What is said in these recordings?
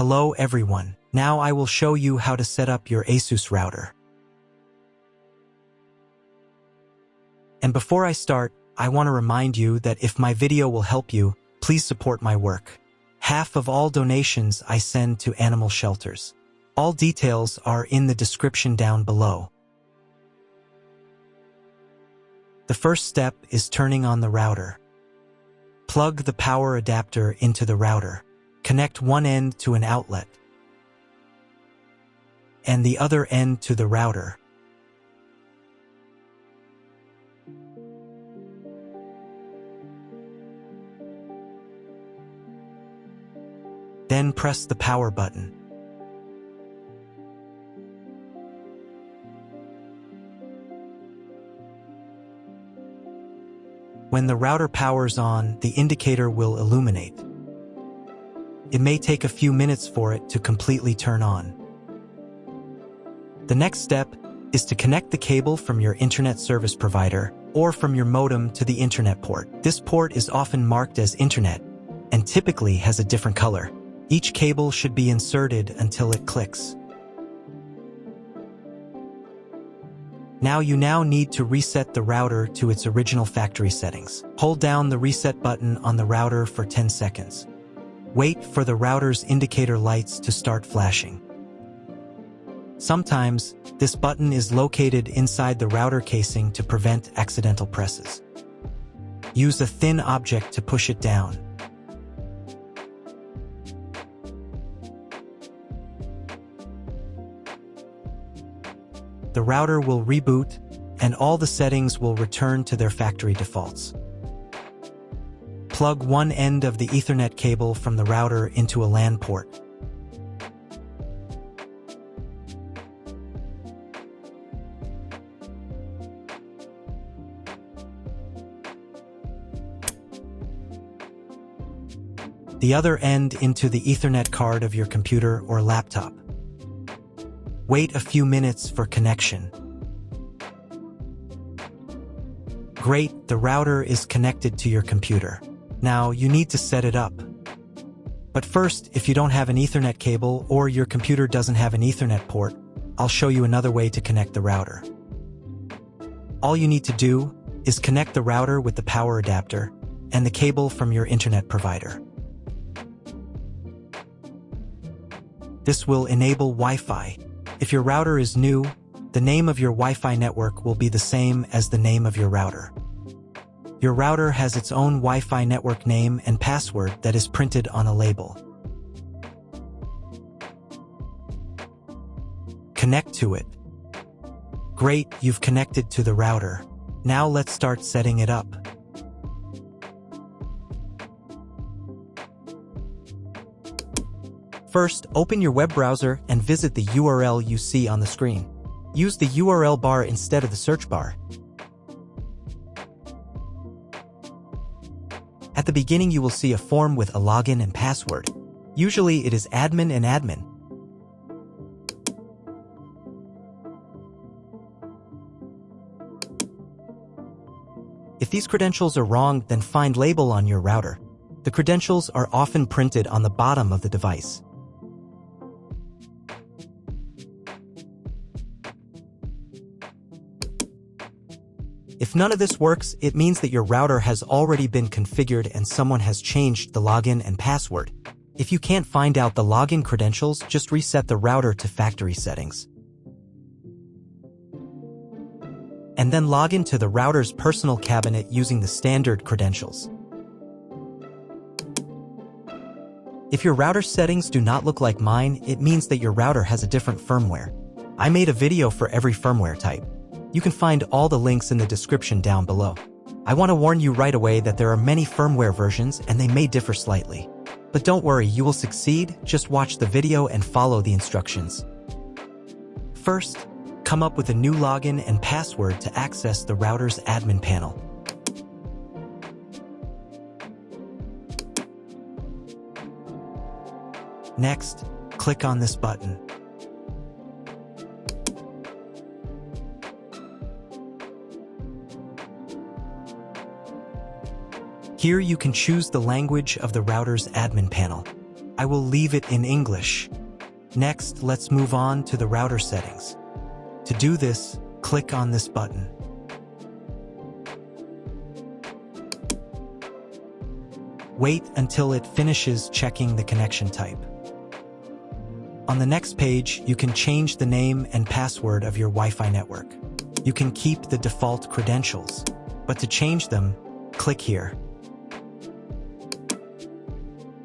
Hello everyone. Now I will show you how to set up your ASUS router. And before I start, I want to remind you that if my video will help you, please support my work. Half of all donations I send to animal shelters. All details are in the description down below. The first step is turning on the router. Plug the power adapter into the router. Connect one end to an outlet and the other end to the router. Then press the power button. When the router powers on, the indicator will illuminate. It may take a few minutes for it to completely turn on. The next step is to connect the cable from your internet service provider or from your modem to the internet port. This port is often marked as internet and typically has a different color. Each cable should be inserted until it clicks. You now need to reset the router to its original factory settings. Hold down the reset button on the router for 10 seconds. Wait for the router's indicator lights to start flashing. Sometimes, this button is located inside the router casing to prevent accidental presses. Use a thin object to push it down. The router will reboot, and all the settings will return to their factory defaults. Plug one end of the Ethernet cable from the router into a LAN port. The other end into the Ethernet card of your computer or laptop. Wait a few minutes for connection. Great, the router is connected to your computer. Now you need to set it up. But first, if you don't have an Ethernet cable or your computer doesn't have an Ethernet port, I'll show you another way to connect the router. All you need to do is connect the router with the power adapter and the cable from your internet provider. This will enable Wi-Fi. If your router is new, the name of your Wi-Fi network will be the same as the name of your router. Your router has its own Wi-Fi network name and password that is printed on a label. Connect to it. Great, you've connected to the router. Now let's start setting it up. First, open your web browser and visit the URL you see on the screen. Use the URL bar instead of the search bar. At the beginning, you will see a form with a login and password. Usually, it is admin and admin. If these credentials are wrong, then find label on your router. The credentials are often printed on the bottom of the device. If none of this works, it means that your router has already been configured and someone has changed the login and password. If you can't find out the login credentials, just reset the router to factory settings. And then log into the router's personal cabinet using the standard credentials. If your router settings do not look like mine, it means that your router has a different firmware. I made a video for every firmware type. You can find all the links in the description down below. I want to warn you right away that there are many firmware versions and they may differ slightly. But don't worry, you will succeed. Just watch the video and follow the instructions. First, come up with a new login and password to access the router's admin panel. Next, click on this button. Here you can choose the language of the router's admin panel. I will leave it in English. Next, let's move on to the router settings. To do this, click on this button. Wait until it finishes checking the connection type. On the next page, you can change the name and password of your Wi-Fi network. You can keep the default credentials, but to change them, click here.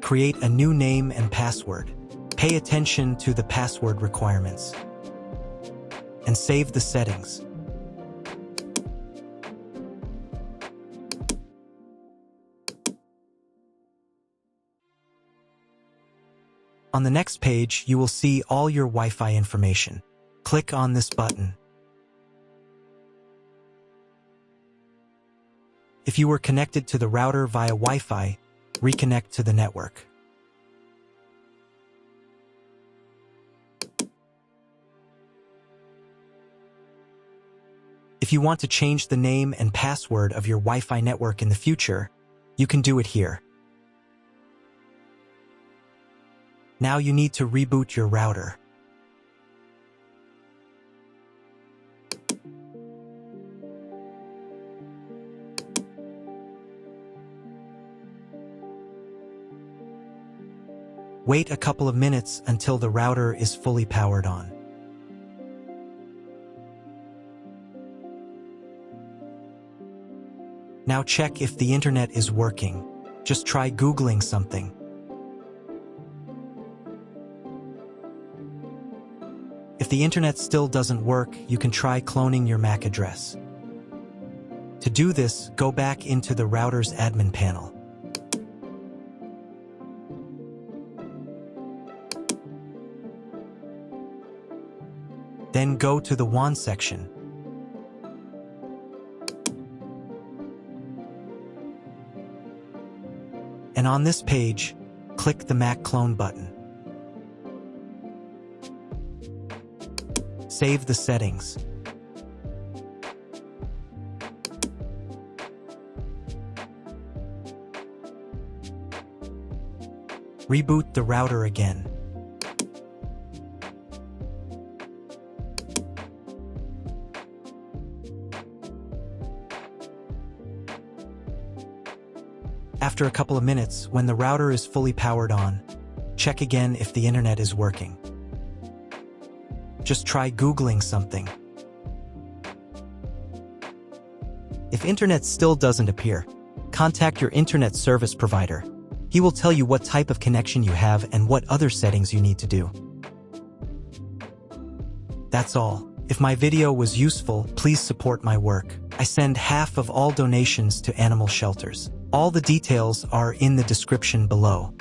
Create a new name and password. Pay attention to the password requirements. And save the settings. On the next page, you will see all your Wi-Fi information. Click on this button. If you were connected to the router via Wi-Fi, reconnect to the network. If you want to change the name and password of your Wi-Fi network in the future, you can do it here. Now you need to reboot your router. Wait a couple of minutes until the router is fully powered on. Now check if the internet is working. Just try Googling something. If the internet still doesn't work, you can try cloning your MAC address. To do this, go back into the router's admin panel. Then go to the WAN section. And on this page, click the MAC clone button. Save the settings. Reboot the router again. After a couple of minutes, when the router is fully powered on, check again if the internet is working. Just try Googling something. If internet still doesn't appear, contact your internet service provider. He will tell you what type of connection you have and what other settings you need to do. That's all. If my video was useful, please support my work. I send half of all donations to animal shelters. All the details are in the description below.